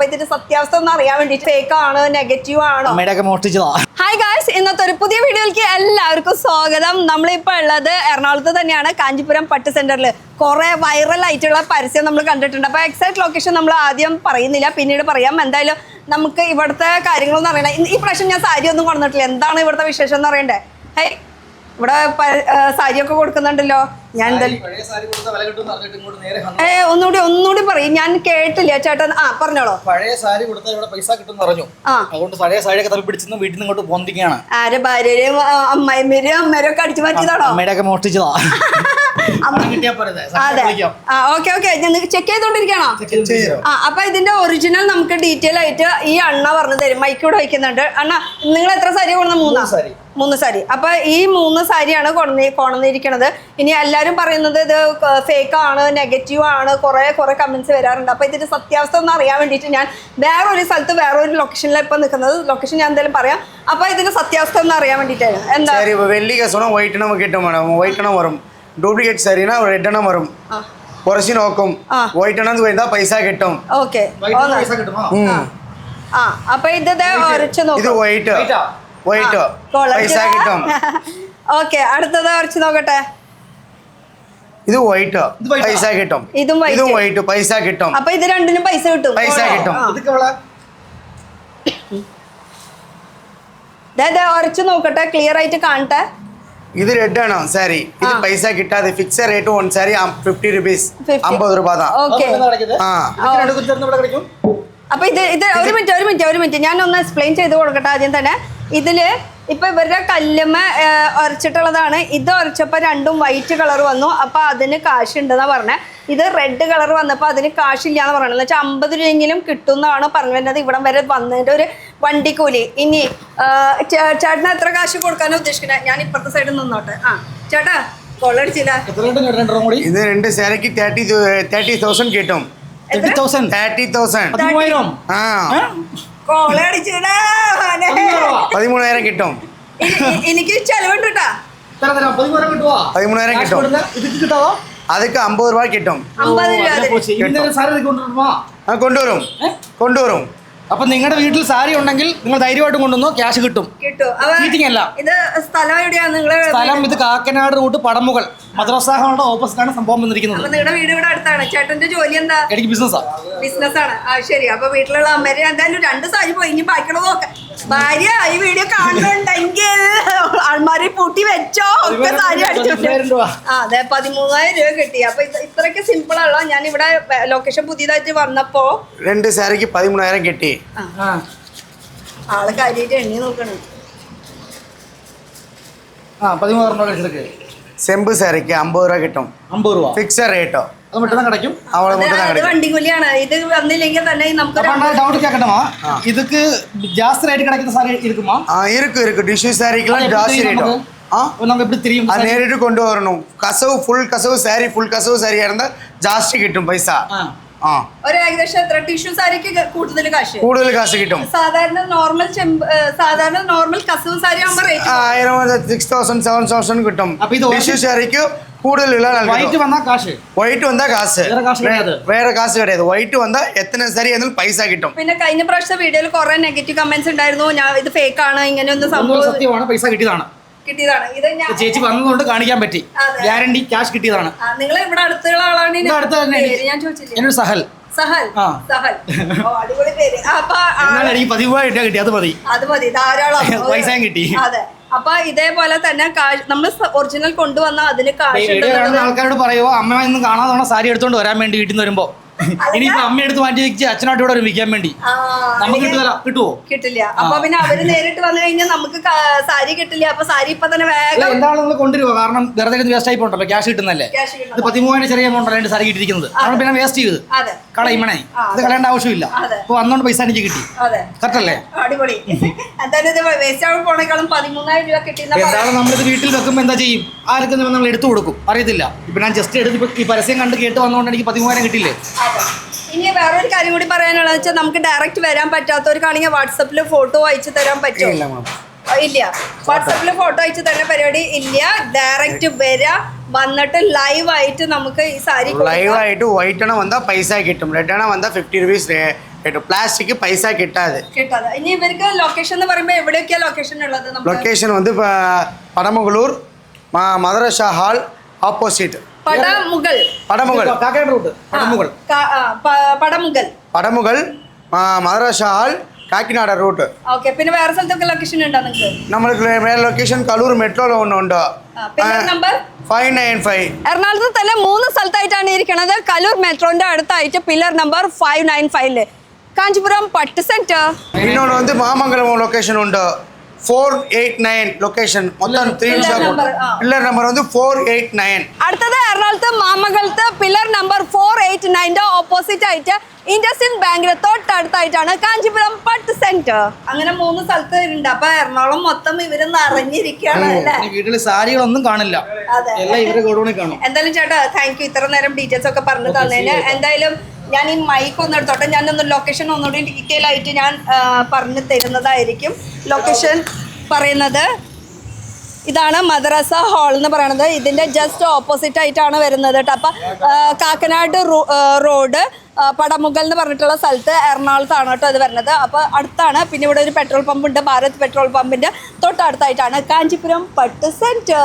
ഇതിന്റെ സത്യാവസ്ഥ ഒന്ന് അറിയാൻ വേണ്ടിട്ട് ഫേക്ക് ആണ് നെഗറ്റീവ് ആണോ ഹായ് ഗായ്സ്, ഇന്നത്തെ ഒരു പുതിയ വീഡിയോയിലേക്ക് എല്ലാവർക്കും സ്വാഗതം. നമ്മളിപ്പോൾ ഉള്ളത് എറണാകുളത്ത് തന്നെയാണ്, കാഞ്ചീപുരം പട്ട് സെന്ററിൽ. കുറെ വൈറൽ ആയിട്ടുള്ള പരസ്യം നമ്മൾ കണ്ടിട്ടുണ്ട്. അപ്പോൾ എക്സാക്ട് ലൊക്കേഷൻ നമ്മൾ ആദ്യം പറയുന്നില്ല, പിന്നീട് പറയാം. എന്തായാലും നമുക്ക് ഇവിടുത്തെ കാര്യങ്ങളൊന്നും അറിയണം. ഈ പ്രാവശ്യം ഞാൻ സാരി ഒന്നും കൊണ്ടുവന്നിട്ടില്ല. എന്താണ് ഇവിടുത്തെ വിശേഷം എന്ന് അറിയണ്ടേ? ഹൈ, ഇവിടെ സാരിയൊക്കെ കൊടുക്കുന്നുണ്ടല്ലോ. ഞാൻ ഒന്നുകൂടി പറയും, ഞാൻ കേട്ടില്ല ചേട്ടൻ. പറഞ്ഞോളൂ. പഴയ സാരി കൊടുത്താൽ ഇവിടെ പൈസ കിട്ടും പറഞ്ഞു. അതുകൊണ്ട് പഴയ സാരിയൊക്കെ തപ്പി പിടിച്ച് വീട്ടിൽ നിന്ന് ഇങ്ങോട്ട് പോന്നിരിക്കുകയാണ്. ആരെ ഭാര്യരെയും അമ്മായിമ്മേരും അമ്മേരും അടിച്ചു മാറ്റിയതാണോ? അമ്മയുടെ മോഷ്ടിച്ചതാ. അതെ, ഓക്കെ ഓക്കെ. ചെക്ക് ചെയ്തോണ്ടിരിക്കണോ? അപ്പൊ ഇതിന്റെ ഒറിജിനൽ നമുക്ക് ഡീറ്റെയിൽ ആയിട്ട് ഈ അണ്ണ പറഞ്ഞു തരും. മൈക്കൂടെ വയ്ക്കുന്നുണ്ട്. അണ്ണ, നിങ്ങൾ എത്ര സാരി കൊണ്ടുവന്ന? മൂന്ന് സാരി. അപ്പൊ ഈ 3 സാരിയാണ് കൊണ്ടുവന്നിരിക്കുന്നത്. ഇനി എല്ലാരും പറയുന്നത് ഇത് ഫേക്ക് ആണ്, നെഗറ്റീവ് ആണ്, കുറെ കമന്റ്സ് വരാറുണ്ട്. അപ്പൊ ഇതിന്റെ സത്യാവസ്ഥ ഒന്ന് അറിയാൻ വേണ്ടിയിട്ട് ഞാൻ വേറൊരു സ്ഥലത്ത് വേറൊരു ലൊക്കേഷനിലാണ് ഇപ്പൊ നിൽക്കുന്നത്. ലൊക്കേഷൻ ഞാൻ എന്തായാലും പറയാം. അപ്പൊ ഇതിന്റെ സത്യാവസ്ഥ ഒന്ന് അറിയാൻ വേണ്ടിയിട്ടാണ്. എന്താ வெள்ளி சொன்னா ஒயிட் நம்ம கிட்ட மேடம் ஒயிட் வரும். ഡ്യൂപ്ലിക്കേറ്റ് സാരിനാ റെഡ് എണ്ണം വരും. കുറച്ച് നോക്കും. വൈറ്റ് എണ്ണം പോയിട്ടാ പൈസ കിട്ടും. ഓക്കെ. അപ്പൊ ഇത് ഇത് വൈറ്റ് പൈസ കിട്ടും. ഓക്കെ, അടുത്തത് കുറച്ച് നോക്കട്ടെ. ഇത് വൈറ്റ് പൈസ കിട്ടും. ഇതും വൈറ്റ് പൈസ കിട്ടും. അപ്പൊ ഇത് രണ്ടിനും പൈസ കിട്ടും. ഉറച്ചു നോക്കട്ടെ, ക്ലിയർ ആയിട്ട് കാണട്ടെ. ഇത് റെഡ് ആണോ സാരി? ഇത് പൈസ കിട്ടാതെ fix rate one sari 50 rupees, 50 രൂപ. അപ്പൊ ഇത് ഒരു മിനിറ്റ് ഞാൻ ഒന്ന് എക്സ്പ്ലെയിൻ ചെയ്ത് കൊടുക്കട്ടെ ആദ്യം തന്നെ. ഇതില് ഇപ്പൊ ഇവരുടെ കല്ലുമ്മ ഉരച്ചിട്ടുള്ളതാണ്. ഇത് ഉരച്ചപ്പോ രണ്ടും വൈറ്റ് കളർ വന്നു. അപ്പൊ അതിന് കാശ് ഉണ്ടെന്നാ പറഞ്ഞത്. ഇത് റെഡ് കളർ വന്നപ്പോ അതിന് കാശില്ലാന്ന് പറയണത്. എന്ന് വെച്ചാൽ 50 രൂപയെങ്കിലും കിട്ടുന്നതാണ് പറഞ്ഞു വരുന്നത്. ഇവിടം വരെ വന്നതിന്റെ ഒരു വണ്ടിക്കൂലി. ഇനി ചേട്ടന് എത്ര കാശ് കൊടുക്കാനാണ് ഉദ്ദേശിക്കുന്നത്? ഞാൻ ഇപ്പുറത്തെ സൈഡിൽ നിന്നോട്ടെ. ചേട്ടാ, കൊള്ളടിച്ചില്ല. ഇത് 2 സാരിക്ക് 30,000 കിട്ടും. 30,000 13,000 കിട്ടും. എനിക്ക് ചെലവുണ്ട് കേട്ടാ. 13,000 കിട്ടും. അതൊക്കെ 50 രൂപ കിട്ടും. കൊണ്ടുവരും. അപ്പൊ നിങ്ങളുടെ വീട്ടിൽ സാരി ഉണ്ടെങ്കിൽ നിങ്ങൾ ധൈര്യമായിട്ട് കൊണ്ടുവന്നോ, ക്യാഷ് കിട്ടും. ഇത് സ്ഥലം എവിടെയാണ് നിങ്ങളെ സ്ഥലം? ഇത് കാക്കനാട് റൂട്ട് പടമുകൾ മദ്രസാഹയുടെ ഓപ്പോസിറ്റ് ആണ് സംഭവം വന്നിരിക്കുന്നത്. നിങ്ങളുടെ വീട് ഇവിടെ അടുത്താണ്. ചേട്ടന്റെ ജോലി എന്താ? എനിക്ക് ബിസിനസ്സാണ്. ശരി. അപ്പൊ വീട്ടിലുള്ള അമ്മേര് എന്തായാലും 2 സാരി പോയി. ഇനി ബാക്കിയുള്ള നോക്കാം. ഭാര്യ ഈ വീഡിയോ കാണുന്നുണ്ടെങ്കിൽ ആൾമാരെ പൂട്ടി വെച്ചോ. ഒക്കെ സാരി അടിച്ചു. അതെ, 13,000 രൂപ കിട്ടി. അപ്പൊ ഇത്രയൊക്കെ സിമ്പിൾ ആണല്ലോ. ഞാൻ ഇവിടെ ലൊക്കേഷൻ പുതിയതായിട്ട് വന്നപ്പോ 2 സാരിക്ക് 13,000 കിട്ടി. ആള് കാര്യമായിട്ട് എണ്ണി നോക്കണേ. സെമ്പ് സാരിക്ക് 50 രൂപ കിട്ടും. 50 രൂപ ഫിക്സ് റേറ്റോ. വണ്ടിക്കൂലിയാണ്. ഇത് വന്നില്ലെങ്കിൽ തന്നെ നമുക്ക് இதுக்கு ஜாஸ்தி ரேட் கிடைக்கிற சாரி இருக்குமா? இருக்கு டிஷ்யூ சாரிக்குலாம் ஜாஸ்தி ரேட். നമുക്ക് எப்படி தெரியும்? നേരിട്ട് കൊണ്ടുവരണം. ഫുൾ കസവ് സാരി ആയിരുന്ന ജാസ്തി കിട്ടും പൈസ. ഒരു ഏകദേശം എത്ര ടിഷ്യൂ സാരിക്ക് കൂടുതൽ കാശ് കിട്ടും? സാധാരണ നോർമൽ കസവ് സാരി ആകുമ്പോൾ 6,000 7,000 കിട്ടും. ടിഷ്യൂ സാരിക്ക് കൂടുതലുള്ള വൈറ്റ് വന്നാ കാശ് വേറെ കാശ് കിടயாது. വൈറ്റ് വന്നാ എത്ര സാരി എന്നാലും പൈസ കിട്ടും. പിന്നെ കഴിഞ്ഞ പ്രാവശ്യത്തെ വീഡിയോയിൽ കുറെ നെഗറ്റീവ് കമന്റ്സ് ഉണ്ടായിരുന്നു. ഞാൻ ഇത് ഫേക്ക് ആണ്, ഇങ്ങനെ ഒന്നും സത്യമാണ്, പൈസ കിട്ടിയതാണ്. ഇത് ചേച്ചി വന്നതുകൊണ്ട് കാണിക്കാൻ പറ്റി. ഗ്യാരണ്ടി ക്യാഷ് കിട്ടിയതാണ്. നിങ്ങൾ ഇവിടെ അടുത്തുള്ള ആളാണ്? ഞാൻ ചോദിച്ചില്ല. സഹൽ. അടിപൊളി പേര്. എനിക്ക് 10,000 കിട്ടി. അത് മതി, ധാരാളം പൈസ കിട്ടി. അതെ. അപ്പൊ ഇതേപോലെ തന്നെ നമ്മൾ ഒറിജിനൽ കൊണ്ടുവന്ന അതിന് കാശ്. ആൾക്കാരോട് പറയുമോ, അമ്മ ഇന്ന് കാണാതെ സാരി എടുത്തോണ്ട് വരാൻ വേണ്ടി വീട്ടിൽ നിന്ന് വരുമ്പോ ഇനിയിപ്പോ അമ്മ എടുത്ത് മാറ്റി വെച്ച് അച്ഛനായിട്ട് ഇവിടെ വിൽക്കാൻ വേണ്ടി നമുക്ക് കിട്ടുമോ? കിട്ടില്ല. അപ്പൊ പിന്നെ അവര് നേരിട്ട് വന്നു കഴിഞ്ഞാൽ നമുക്ക് സാരി കിട്ടില്ല. അപ്പൊ സാരി ഇപ്പൊ തന്നെ വേഗം എന്താണ് നിങ്ങൾ കൊണ്ടുവരുമോ? കാരണം വെറുതെ വേസ്റ്റ് ആയി പോകണ്ടല്ലോ, ക്യാഷ് കിട്ടുന്നല്ലേ. ഇത് 13,000 ചെറിയ എമൗണ്ട് ആണ് സാരി കിട്ടിയിരിക്കുന്നത്. നമ്മൾ പിന്നെ വേസ്റ്റ് ചെയ്ത് കളയുമണേ. ഇത് കളയേണ്ട ആവശ്യമില്ല. ഇപ്പൊ വന്നോണ്ട് പൈസ എനിക്ക് കിട്ടി. കറക്റ്റ് അല്ലേ? അടിപൊളി. എന്തായാലും വേസ്റ്റ് ആവും പോണേക്കാളും 13,000 രൂപ കിട്ടി. എന്താണ് നമ്മളിത് വീട്ടിൽ വെക്കുമ്പോൾ എന്താ ചെയ്യും? ആർക്കും നമ്മൾ എടുത്തു കൊടുക്കും, അറിയത്തില്ല. ഇപ്പൊ ഞാൻ ജസ്റ്റ് എടുത്ത് ഈ പരസ്യം കണ്ട് കേട്ട് വന്നോണ്ട് എനിക്ക് 13,000 കിട്ടില്ലേ. ഇനി വേറൊരു കാര്യം കൂടി പറയാനുള്ളത് വെച്ചാൽ നമുക്ക് ഡയറക്റ്റ് വരാൻ പറ്റാത്തവർക്കാണെങ്കിൽ വാട്സപ്പിൽ ഫോട്ടോ അയച്ചു തരാൻ പറ്റും? ഇല്ല, വാട്സപ്പിൽ ഫോട്ടോ അയച്ചു തരുന്ന പരിപാടി ഇല്ല. ഡയറക്റ്റ് വരാം, വന്നിട്ട് ലൈവ് ആയിട്ട് നമുക്ക് ഈ സാരി ലൈവ് ആയിട്ട് വൈറ്റ് എണ്ണ വന്നാൽ പൈസ കിട്ടും, റെഡ് എണ്ണ വന്നാൽ 50 rupees കിട്ടും പ്ലാസ്റ്റിക് പൈസ കിട്ടാതെ കിട്ടാതെ. ഇനി ഇവർക്ക് ലൊക്കേഷൻ എന്ന് പറയുമ്പോൾ എവിടെയൊക്കെയാ ലൊക്കേഷൻ ഉള്ളത്? ലൊക്കേഷൻ വന്ന് പടമുകളൂർ മദ്രസ ഹാൾ ഓപ്പോസിറ്റ് പടമുകൾ പടമുകൾ മദ്രസ ഹാൾ കാക്കിനാട റൂട്ട്. ഓക്കെ. പിന്നെ വേറെ സ്ഥലത്തൊക്കെ ലൊക്കേഷൻ ഉണ്ടോ നിങ്ങൾക്ക്? നമ്മൾക്ക് വേറെ ലൊക്കേഷൻ കലൂർ മെട്രോയിൽ ഒന്നുണ്ട്. നമ്പർ 595. എറണാകുളത്ത് തന്നെ 3 സ്ഥലത്തായിട്ടാണ് ഇരിക്കുന്നത്. കലൂർ മെട്രോന്റെ അടുത്തായിട്ട് പില്ലർ നമ്പർ 595. കാഞ്ചീപുരം പട്ട് സെന്റർ. இன்னொன்று வந்து மாமங்கலம் லொகேஷன் உண்டு 489 ലൊക്കേഷൻ മൊത്തം 3 ഷോപ്പ്. പില്ലർ നമ്പർ வந்து 489. അടുത്തത് എറണാകുളത്ത് മാമംഗലത്ത് പില്ലർ നമ്പർ 489ന്റെ ഓപ്പോസിറ്റ് ആയിട്ട് ഇൻഡസ്ഇൻഡ് ബാങ്കിന്റെ തൊട്ടടുത്തായിട്ടാണ് കാഞ്ചീപുരം പട്ട് സെന്റർ. അങ്ങനെ 3 സ്ഥലത്ത് ഉണ്ട്. അപ്പൊ എറണാകുളം മൊത്തം ഇവര് നിറഞ്ഞിരിക്കുകയാണ് അല്ലേ? വീട്ടില് സാരികളൊന്നും കാണില്ല, എല്ലാം ഇവരെ ഗോഡൌണിൽ കാണും. എന്തായാലും ചേട്ടാ താങ്ക് യു ഇത്ര നേരം ഡീറ്റെയിൽസ് ഒക്കെ പറഞ്ഞു തന്നതിന്. എന്തായാലും ഞാൻ ഈ മൈക്ക് ഒന്ന് എടുത്തോട്ടെ. ഞാനൊന്ന് ലൊക്കേഷൻ ഒന്നുകൂടി ഡീറ്റെയിൽ ആയിട്ട് ഞാൻ പറഞ്ഞു തരുന്നതായിരിക്കും. ലൊക്കേഷൻ പറയുന്നത് ഇതാണ് മദ്രസ ഹാൾ എന്ന് പറയുന്നത്. ഇതിൻ്റെ ജസ്റ്റ് ഓപ്പോസിറ്റ് ആയിട്ടാണ് വരുന്നത് കേട്ടോ. അപ്പം കാക്കനാട് റോഡ് പടമുകൾ എന്ന് പറഞ്ഞിട്ടുള്ള സ്ഥലത്ത് എറണാകുളത്താണ് കേട്ടോ ഇത് വരുന്നത്. അപ്പോൾ അടുത്താണ്. പിന്നെ ഇവിടെ ഒരു പെട്രോൾ പമ്പ് ഉണ്ട്, ഭാരത് പെട്രോൾ പമ്പിൻ്റെ തൊട്ടടുത്തായിട്ടാണ് കാഞ്ചീപുരം പട്ട് സെൻറ്റർ.